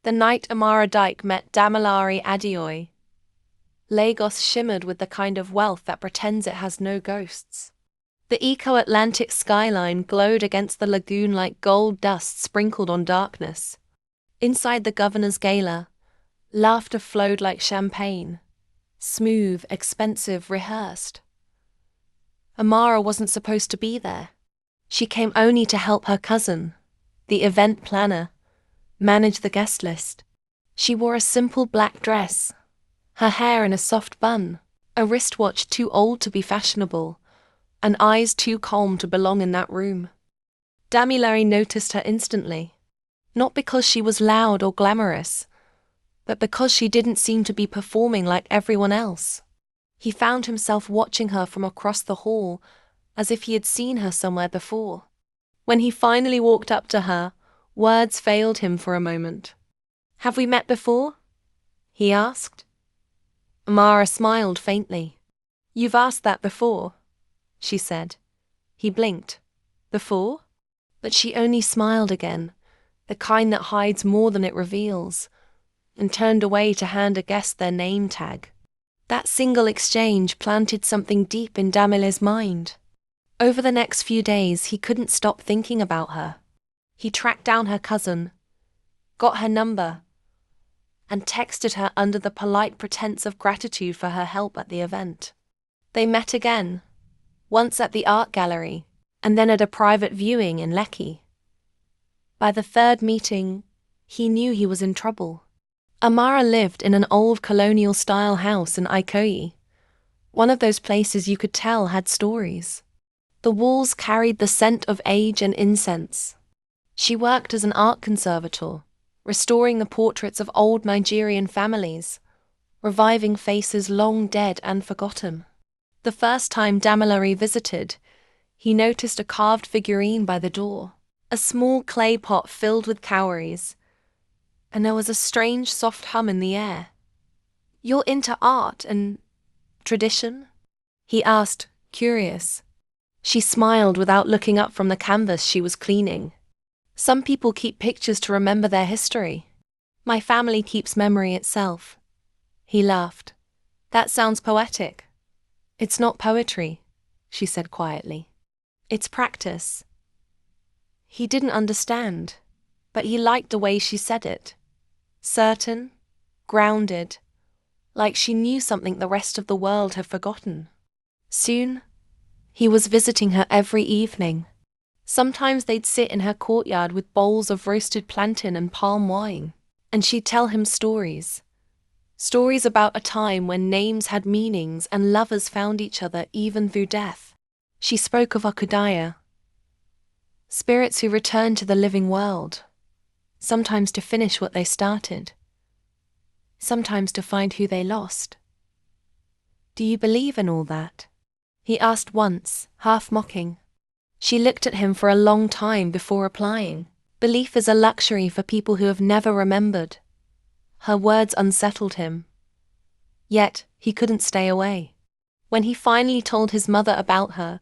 The night Amara Dyke met Damilare Adeoye, Lagos shimmered with the kind of wealth that pretends it has no ghosts. The eco-Atlantic skyline glowed against the lagoon like gold dust sprinkled on darkness. Inside the governor's gala, laughter flowed like champagne. Smooth, expensive, rehearsed. Amara wasn't supposed to be there. She came only to help her cousin, the event planner, manage the guest list. She wore a simple black dress, her hair in a soft bun, a wristwatch too old to be fashionable, and eyes too calm to belong in that room. Damilare noticed her instantly, not because she was loud or glamorous, but because she didn't seem to be performing like everyone else. He found himself watching her from across the hall, as if he had seen her somewhere before. When he finally walked up to her, words failed him for a moment. "Have we met before?" he asked. Amara smiled faintly. "You've asked that before," she said. He blinked. "Before?" But she only smiled again, the kind that hides more than it reveals, and turned away to hand a guest their name tag. That single exchange planted something deep in Damila's mind. Over the next few days, he couldn't stop thinking about her. He tracked down her cousin, got her number, and texted her under the polite pretense of gratitude for her help at the event. They met again, once at the art gallery, and then at a private viewing in Lekki. By the third meeting, he knew he was in trouble. Amara lived in an old colonial-style house in Ikoyi, one of those places you could tell had stories. The walls carried the scent of age and incense. She worked as an art conservator, restoring the portraits of old Nigerian families, reviving faces long dead and forgotten. The first time Damilare visited, he noticed a carved figurine by the door, a small clay pot filled with cowries, and there was a strange soft hum in the air. "You're into art and tradition?" he asked, curious. She smiled without looking up from the canvas she was cleaning. "Some people keep pictures to remember their history. My family keeps memory itself." He laughed. "That sounds poetic." "It's not poetry," she said quietly. "It's practice." He didn't understand, but he liked the way she said it. Certain, grounded, like she knew something the rest of the world had forgotten. Soon, he was visiting her every evening. Sometimes they'd sit in her courtyard with bowls of roasted plantain and palm wine, and she'd tell him stories. Stories about a time when names had meanings and lovers found each other even through death. She spoke of Okudaya, spirits who returned to the living world, sometimes to finish what they started, sometimes to find who they lost. "Do you believe in all that?" he asked once, half mocking. She looked at him for a long time before replying. "Belief is a luxury for people who have never remembered." Her words unsettled him. Yet, he couldn't stay away. When he finally told his mother about her,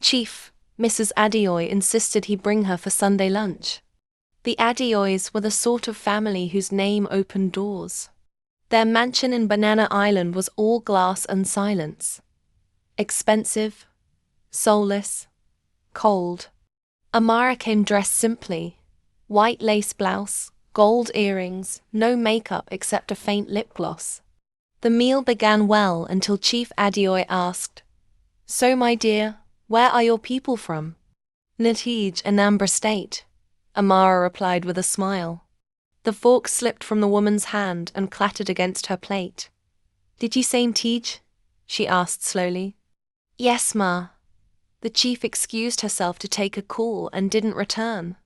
Chief Mrs. Adeoye insisted he bring her for Sunday lunch. The Adeoyes were the sort of family whose name opened doors. Their mansion in Banana Island was all glass and silence. Expensive, soulless, cold. Amara came dressed simply, white lace blouse, gold earrings, no makeup except a faint lip gloss. The meal began well until Chief Adeoye asked, "So, my dear, where are your people from?" "Natij, Anambra State," Amara replied with a smile. The fork slipped from the woman's hand and clattered against her plate. "Did you say Natij?" she asked slowly. "Yes, ma." The chief excused herself to take a call and didn't return.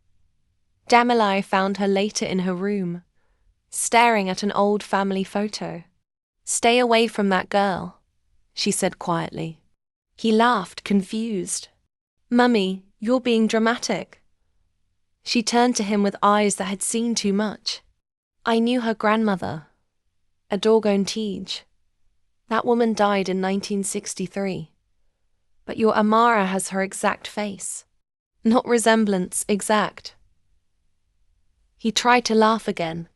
Damilare found her later in her room, staring at an old family photo. "Stay away from that girl," she said quietly. He laughed, confused. "Mummy, you're being dramatic." She turned to him with eyes that had seen too much. "I knew her grandmother, Adorgon Tej. That woman died in 1963. But your Amara has her exact face. Not resemblance, exact." He tried to laugh again,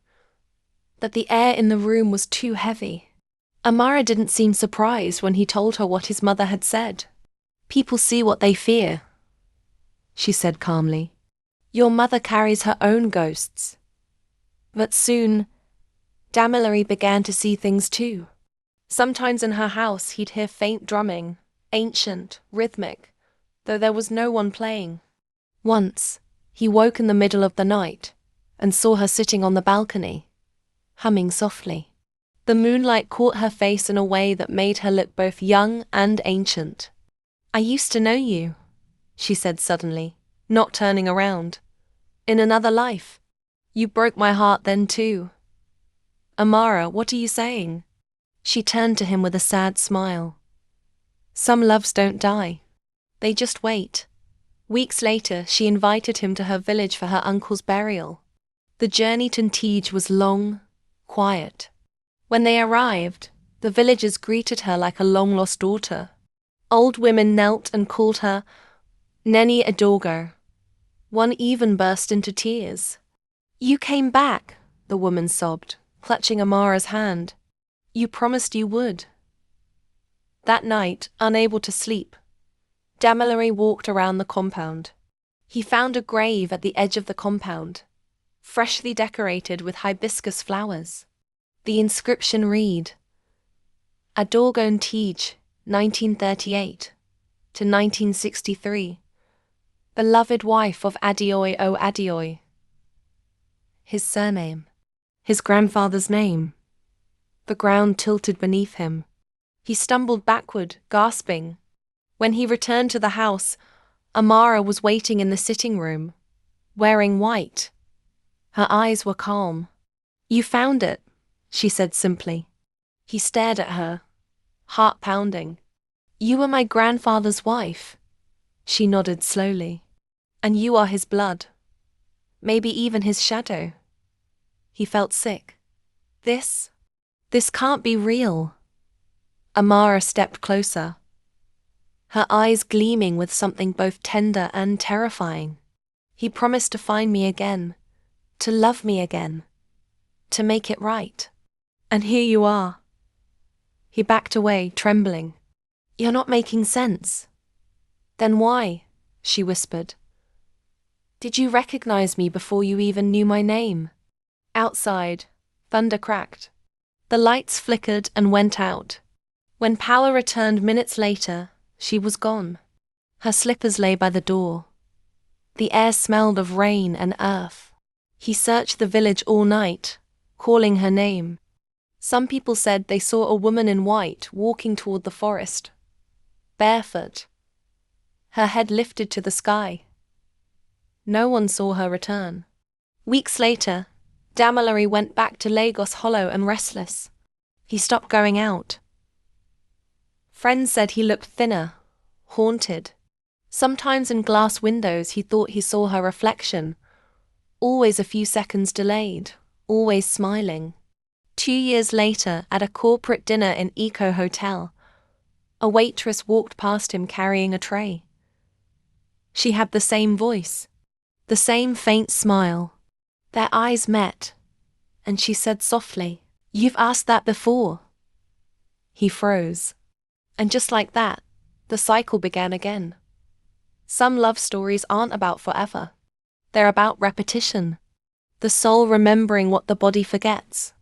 that the air in the room was too heavy. Amara didn't seem surprised when he told her what his mother had said. "People see what they fear," she said calmly. "Your mother carries her own ghosts." But soon, Damilary began to see things too. Sometimes in her house he'd hear faint drumming, ancient, rhythmic, though there was no one playing. Once, he woke in the middle of the night and saw her sitting on the balcony, humming softly. The moonlight caught her face in a way that made her look both young and ancient. "I used to know you," she said suddenly, not turning around. "In another life. You broke my heart then too." "Amara, what are you saying?" She turned to him with a sad smile. "Some loves don't die. They just wait." Weeks later, she invited him to her village for her uncle's burial. The journey to Tige was long, quiet. When they arrived, the villagers greeted her like a long-lost daughter. Old women knelt and called her Neni Adorgo. One even burst into tears. "You came back," the woman sobbed, clutching Amara's hand. "You promised you would." That night, unable to sleep, Damilary walked around the compound. He found a grave at the edge of the compound, freshly decorated with hibiscus flowers. The inscription read, "Adorgo Tige, 1938 to 1963. Beloved wife of Adioi o Adioi." His surname. His grandfather's name. The ground tilted beneath him. He stumbled backward, gasping. When he returned to the house, Amara was waiting in the sitting room, wearing white. Her eyes were calm. "You found it," she said simply. He stared at her, heart pounding. "You were my grandfather's wife." She nodded slowly. "And you are his blood. Maybe even his shadow." He felt sick. This can't be real." Amara stepped closer, her eyes gleaming with something both tender and terrifying. "He promised to find me again, to love me again, to make it right. And here you are." He backed away, trembling. "You're not making sense." "Then why?" she whispered. "Did you recognize me before you even knew my name?" Outside, thunder cracked. The lights flickered and went out. When power returned minutes later, she was gone. Her slippers lay by the door. The air smelled of rain and earth. He searched the village all night, calling her name. Some people said they saw a woman in white walking toward the forest, barefoot, her head lifted to the sky. No one saw her return. Weeks later, Damilary went back to Lagos hollow and restless. He stopped going out. Friends said he looked thinner, haunted. Sometimes in glass windows he thought he saw her reflection, always a few seconds delayed, always smiling. 2 years later, at a corporate dinner in Eco Hotel, a waitress walked past him carrying a tray. She had the same voice, the same faint smile. Their eyes met, and she said softly, "You've asked that before." He froze. And just like that, the cycle began again. Some love stories aren't about forever. They're about repetition. The soul remembering what the body forgets.